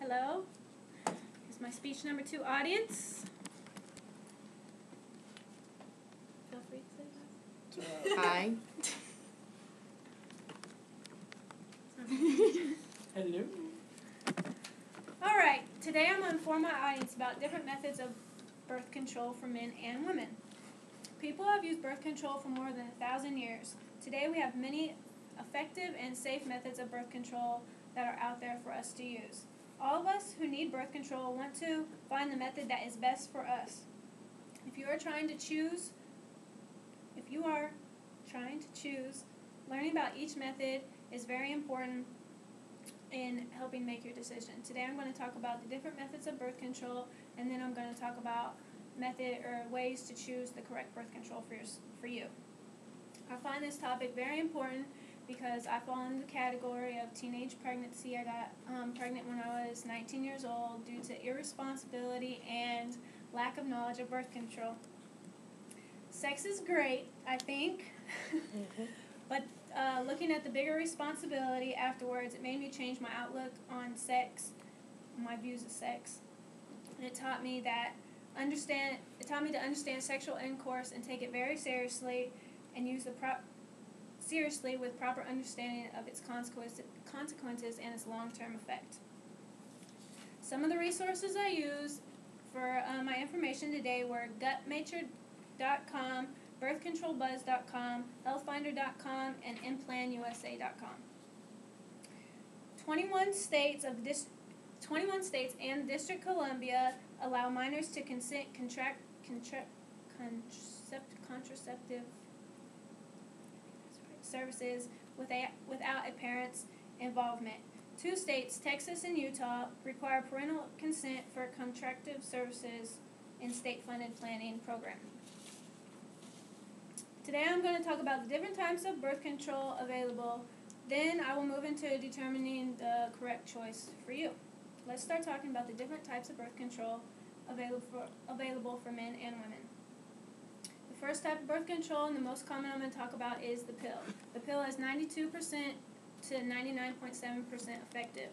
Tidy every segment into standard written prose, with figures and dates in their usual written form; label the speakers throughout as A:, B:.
A: Hello. Here's my speech number 2 audience. Feel free to say that.
B: Hi.
C: Hello.
A: Alright, today I'm going to inform my audience about different methods of birth control for men and women. People have used birth control for more than 1,000 years. Today we have many effective and safe methods of birth control that are out there for us to use. All of us who need birth control want to find the method that is best for us. If you are trying to choose, learning about each method is very important in helping make your decision. Today I'm going to talk about the different methods of birth control, and then I'm going to talk about ways to choose the correct birth control for you. I find this topic very important because I fall in the category of teenage pregnancy. I got pregnant when I was 19 years old due to irresponsibility and lack of knowledge of birth control. Sex is great, I think, but looking at the bigger responsibility afterwards, it made me change my outlook on sex, my views of sex. And it taught me to understand sexual intercourse and take it very seriously and use with proper understanding of its consequences and its long-term effect. Some of the resources I used for my information today were gutnature.com, birthcontrolbuzz.com, healthfinder.com, and implantusa.com. 21 states and the District of Columbia allow minors to consent contraceptive services without a parent's involvement. 2 states, Texas and Utah, require parental consent for contraceptive services in state-funded planning program. Today I'm going to talk about the different types of birth control available. Then I will move into determining the correct choice for you. Let's start talking about the different types of birth control available for men and women. The first type of birth control, and the most common I'm going to talk about, is the pill. The pill is 92% to 99.7% effective.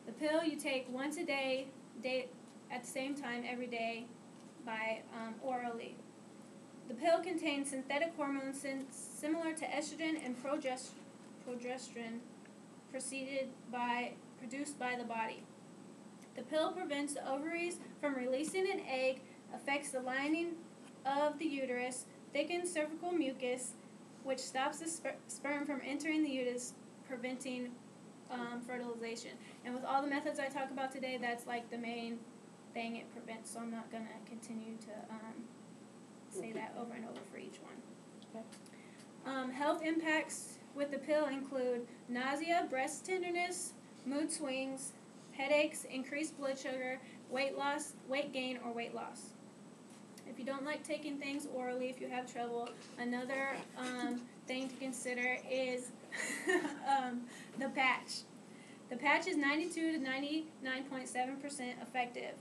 A: The pill you take once a day at the same time every day by orally. The pill contains synthetic hormones similar to estrogen and progesterone produced by the body. The pill prevents the ovaries from releasing an egg, affects the lining of the uterus, thickens cervical mucus, which stops the sperm from entering the uterus, preventing fertilization. And with all the methods I talk about today, that's like the main thing it prevents, so I'm not going to continue to say that over and over for each one. Okay. Health impacts with the pill include nausea, breast tenderness, mood swings, headaches, increased blood sugar, weight loss, weight gain, or weight loss. If you don't like taking things orally, if you have trouble, another thing to consider is the patch. The patch is 92 to 99.7% effective.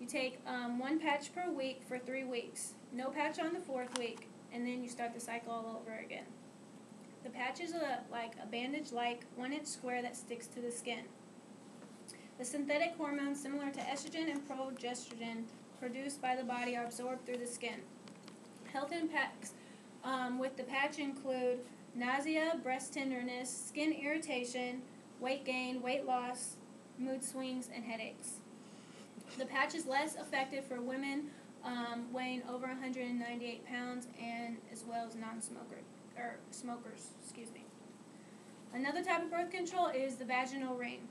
A: You take 1 patch per week for 3 weeks. No patch on the 4th week, and then you start the cycle all over again. The patch is like a bandage-like 1-inch square that sticks to the skin. The synthetic hormones similar to estrogen and progesterone produced by the body are absorbed through the skin. Health impacts with the patch include nausea, breast tenderness, skin irritation, weight gain, weight loss, mood swings, and headaches. The patch is less effective for women weighing over 198 pounds and as well as smokers. Another type of birth control is the vaginal ring.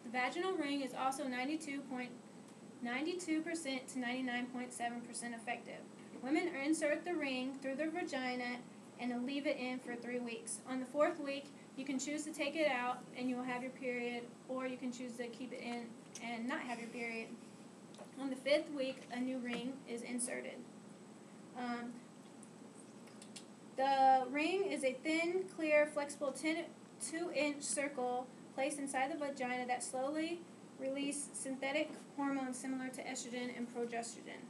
A: The vaginal ring is also 92% to 99.7% effective. Women insert the ring through their vagina and leave it in for 3 weeks. On the 4th week, you can choose to take it out and you will have your period, or you can choose to keep it in and not have your period. On the 5th week, a new ring is inserted. The ring is a thin, clear, flexible 2-inch circle placed inside the vagina that slowly release synthetic hormones similar to estrogen and progesterone.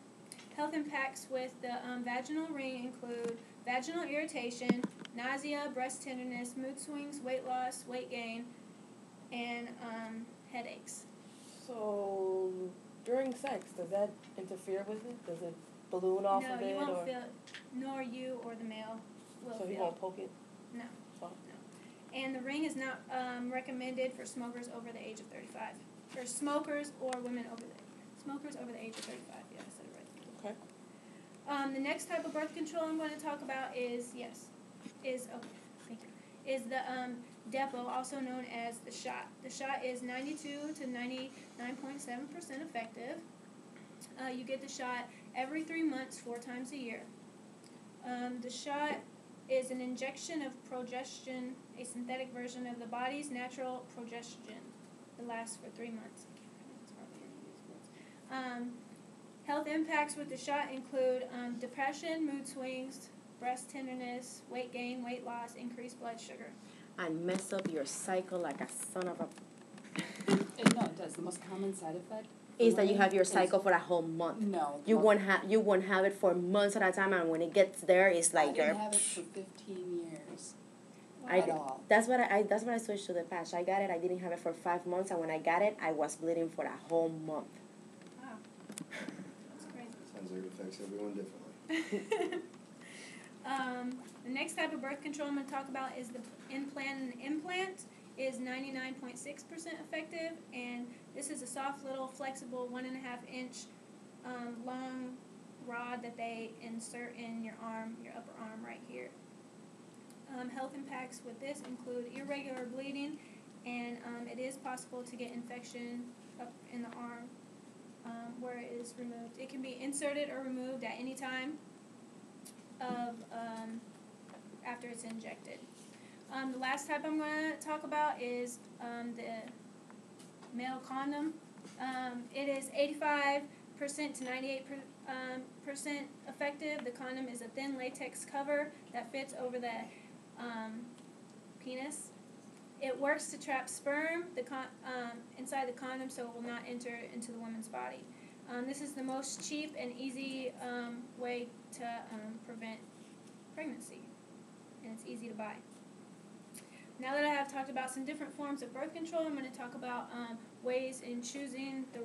A: Health impacts with the vaginal ring include vaginal irritation, nausea, breast tenderness, mood swings, weight loss, weight gain, and headaches.
B: So, during sex, does that interfere with it? Does it balloon off of it?
A: No, you won't feel it, nor you or the male will feel it.
B: So he won't poke it?
A: No.
B: Oh.
A: No. And the ring is not recommended for smokers over the age of 35. For smokers or women over the age of 35. Yeah, I said it right.
B: Okay.
A: The next type of birth control I'm going to talk about is the depot, also known as the shot. The shot is 92 to 99.7% effective. You get the shot every 3 months, 4 times a year. The shot is an injection of progestin, a synthetic version of the body's natural progestin. It lasts for 3 months. Health impacts with the shot include depression, mood swings, breast tenderness, weight gain, weight loss, increased blood sugar.
C: And mess up your cycle like a son of a...
D: No, it does. The most common side effect
C: is that you have your cycle for a whole month.
D: No.
C: You won't have it for months at a time, and when it gets there, it's like
D: I didn't have it for 15 years. At all.
C: That's what I switched to the patch. I got it. I didn't have it for 5 months, and when I got it, I was bleeding for a whole month.
A: Wow, that's crazy.
E: Sounds like it affects everyone differently.
A: The next type of birth control I'm going to talk about is the implant. And the implant is 99.6% effective, and this is a soft, little, flexible 1.5 inch long rod that they insert in your arm, your upper arm right here. Health impacts with this include irregular bleeding, and it is possible to get infection up in the arm where it is removed. It can be inserted or removed at any time after it's injected. The last type I'm going to talk about is the male condom. It is 85% to 98% effective. The condom is a thin latex cover that fits over the penis. It works to trap sperm inside the condom so it will not enter into the woman's body. This is the most cheap and easy way to prevent pregnancy, and it's easy to buy. Now that I have talked about some different forms of birth control, I'm going to talk about ways in choosing the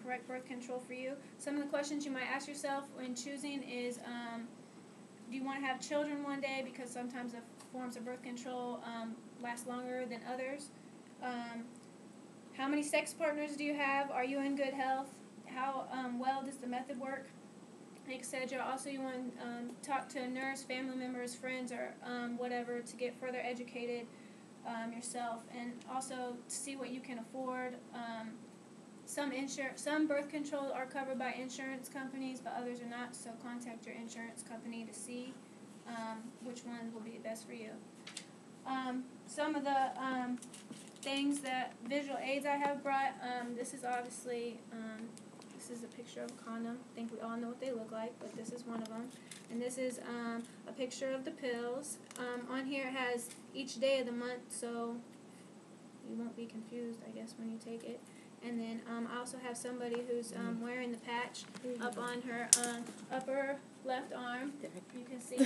A: correct birth control for you. Some of the questions you might ask yourself when choosing is, do you want to have children one day? Because sometimes the forms of birth control last longer than others. How many sex partners do you have? Are you in good health? How well does the method work? Etc. Also, you want to talk to a nurse, family members, friends, or whatever to get further educated yourself, and also to see what you can afford. Some birth control are covered by insurance companies, but others are not. So contact your insurance company to see which one will be best for you. Some of the things that visual aids I have brought. This is obviously. This is a picture of a condom. I think we all know what they look like, but this is one of them. And this is a picture of the pills. On here it has each day of the month, so you won't be confused, I guess, when you take it. And then I also have somebody who's wearing the patch up on her upper left arm. You can see.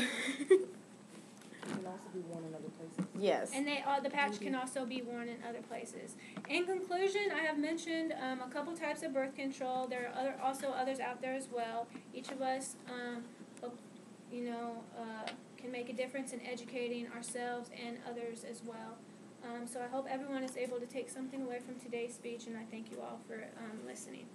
B: It can also be worn in other places.
C: Yes.
A: And the patch can also be worn in other places. In conclusion, I have mentioned a couple types of birth control. There are also others out there as well. Each of us, can make a difference in educating ourselves and others as well. So I hope everyone is able to take something away from today's speech, and I thank you all for listening.